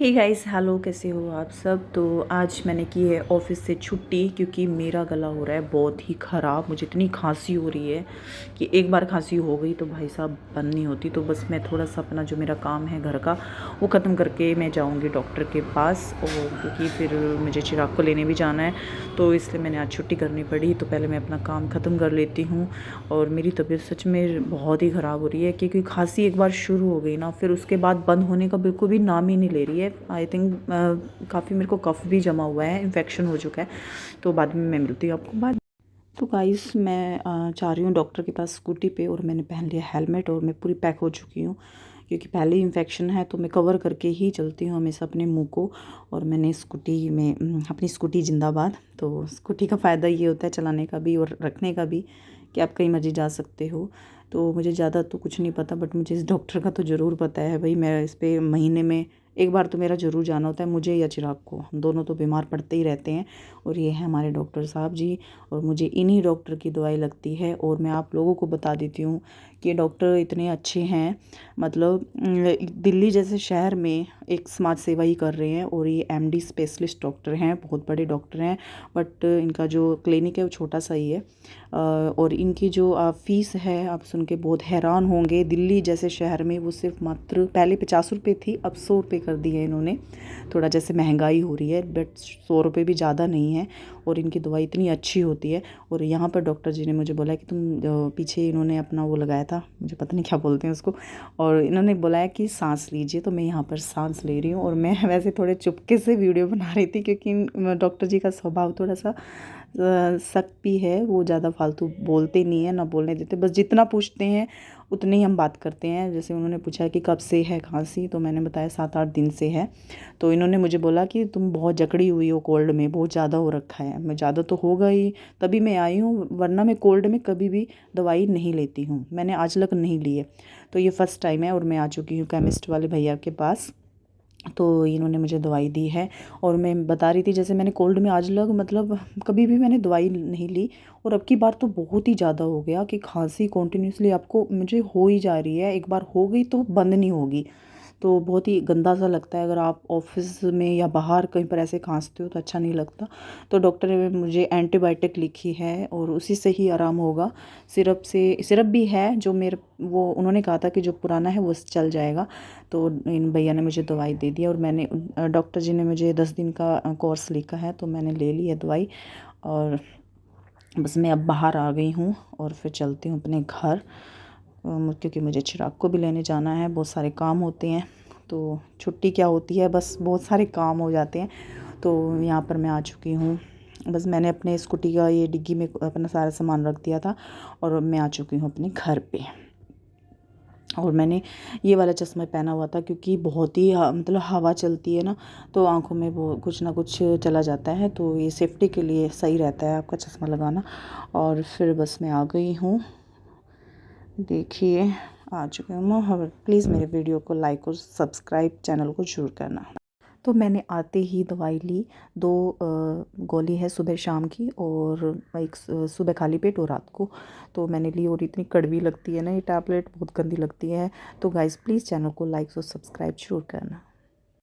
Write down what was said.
Hey guys, hello, कैसे हो आप सब। तो आज मैंने की है ऑफिस से छुट्टी क्योंकि मेरा गला हो रहा है बहुत ही ख़राब। मुझे इतनी खांसी हो रही है कि एक बार खांसी हो गई तो भाई साहब बंद नहीं होती। तो बस मैं थोड़ा सा अपना जो मेरा काम है घर का वो ख़त्म करके मैं जाऊंगी डॉक्टर के पास, और क्योंकि फिर मुझे चिराग को लेने भी जाना है, तो इसलिए मैंने आज छुट्टी करनी पड़ी। तो पहले मैं अपना काम ख़त्म कर लेती हूँ। और मेरी तबीयत सच में बहुत ही ख़राब हो रही है क्योंकि खांसी एक बार शुरू हो गई ना, फिर उसके बाद बंद होने का बिल्कुल भी नाम ही नहीं ले रही है। आई थिंक काफ़ी मेरे को कफ भी जमा हुआ है, इन्फेक्शन हो चुका है। तो बाद में मैं मिलती हूँ आपको बाद। तो गाइस मैं जा रही हूँ डॉक्टर के पास स्कूटी पे, और मैंने पहन लिया हेलमेट और मैं पूरी पैक हो चुकी हूँ क्योंकि पहले ही इन्फेक्शन है। तो मैं कवर करके ही चलती हूँ हमेशा अपने मुंह को। और मैंने स्कूटी में अपनी स्कूटी जिंदाबाद। तो स्कूटी का फ़ायदा ये होता है चलाने का भी और रखने का भी कि आप कहीं मर्जी जा सकते हो। तो मुझे ज़्यादा तो कुछ नहीं पता, बट मुझे इस डॉक्टर का तो ज़रूर पता है भाई। मैं इस पर महीने में एक बार तो मेरा ज़रूर जाना होता है, मुझे या चिराग को। हम दोनों तो बीमार पड़ते ही रहते हैं। और ये है हमारे डॉक्टर साहब जी, और मुझे इन्हीं डॉक्टर की दवाई लगती है। और मैं आप लोगों को बता देती हूँ कि डॉक्टर इतने अच्छे हैं, मतलब दिल्ली जैसे शहर में एक समाज सेवा ही कर रहे हैं। और ये एमडी स्पेशलिस्ट डॉक्टर हैं, बहुत बड़े डॉक्टर हैं। बट इनका जो क्लिनिक है वो छोटा सा ही है। और इनकी जो फ़ीस है आप सुन के बहुत हैरान होंगे। दिल्ली जैसे शहर में वो सिर्फ मात्र पहले 50 रुपये थी, अब 100 रुपये कर दी है इन्होंने। थोड़ा जैसे महंगाई हो रही है, बट 100 रुपये भी ज़्यादा नहीं है। और इनकी दवाई इतनी अच्छी होती है। और यहाँ पर डॉक्टर जी ने मुझे बोला कि तुम पीछे इन्होंने अपना वो लगाया था, मुझे पता नहीं क्या बोलते हैं उसको, और इन्होंने बोला है कि सांस लीजिए। तो मैं यहाँ पर सांस ले रही हूँ। और मैं वैसे थोड़े चुपके से वीडियो बना रही थी क्योंकि डॉक्टर जी का स्वभाव थोड़ा सा सख्त भी है। वो ज़्यादा फालतू बोलते नहीं है, ना बोलने देते, बस जितना पूछते हैं उतनी ही हम बात करते हैं। जैसे उन्होंने पूछा कि कब से है खांसी, तो मैंने बताया 7-8 दिन से है। तो इन्होंने मुझे बोला कि तुम बहुत जकड़ी हुई हो, कोल्ड में बहुत ज़्यादा हो रखा है। मैं ज़्यादा तो होगा ही, तभी मैं आई हूँ, वरना मैं कोल्ड में कभी भी दवाई नहीं लेती हूँ। मैंने आज तक नहीं ली है, तो ये फ़र्स्ट टाइम है। और मैं आ चुकी हूँ केमिस्ट वाले भैया के पास। तो इन्होंने मुझे दवाई दी है। और मैं बता रही थी जैसे मैंने कोल्ड में आज लग मतलब कभी भी मैंने दवाई नहीं ली। और अब की बार तो बहुत ही ज़्यादा हो गया कि खांसी कंटिन्यूसली आपको मुझे हो ही जा रही है। एक बार हो गई तो बंद नहीं होगी। तो बहुत ही गंदा सा लगता है अगर आप ऑफिस में या बाहर कहीं पर ऐसे खांसते हो, तो अच्छा नहीं लगता। तो डॉक्टर ने मुझे एंटीबायोटिक लिखी है और उसी से ही आराम होगा। सिरप भी है जो मेरे, वो उन्होंने कहा था कि जो पुराना है वो चल जाएगा। तो इन भैया ने मुझे दवाई दे दी। और मैंने डॉक्टर जी ने मुझे 10 दिन का कोर्स लिखा है, तो मैंने ले ली है दवाई। और बस मैं अब बाहर आ गई हूँ और फिर चलती हूँ अपने घर, क्योंकि मुझे चिराग को भी लेने जाना है। बहुत सारे काम होते हैं। तो छुट्टी क्या होती है, बस बहुत सारे काम हो जाते हैं। तो यहाँ पर मैं आ चुकी हूँ। बस मैंने अपने स्कूटी का ये डिग्गी में अपना सारा सामान रख दिया था, और मैं आ चुकी हूँ अपने घर पे। और मैंने ये वाला चश्मा पहना हुआ था क्योंकि बहुत ही मतलब हवा चलती है ना, तो आँखों में वो कुछ ना कुछ चला जाता है। तो ये सेफ्टी के लिए सही रहता है आपका चश्मा लगाना। और फिर बस मैं आ गई हूँ, देखिए आ चुकी हूँ। हाँ, प्लीज़ मेरे वीडियो को लाइक और सब्सक्राइब चैनल को जरूर करना। तो मैंने आते ही दवाई ली। 2 गोली है सुबह शाम की, और एक सुबह खाली पेट और रात को। तो मैंने ली, और इतनी कड़वी लगती है ना ये टैबलेट, बहुत गंदी लगती है। तो गाइज़ प्लीज़ चैनल को लाइक और सब्सक्राइब जरूर करना।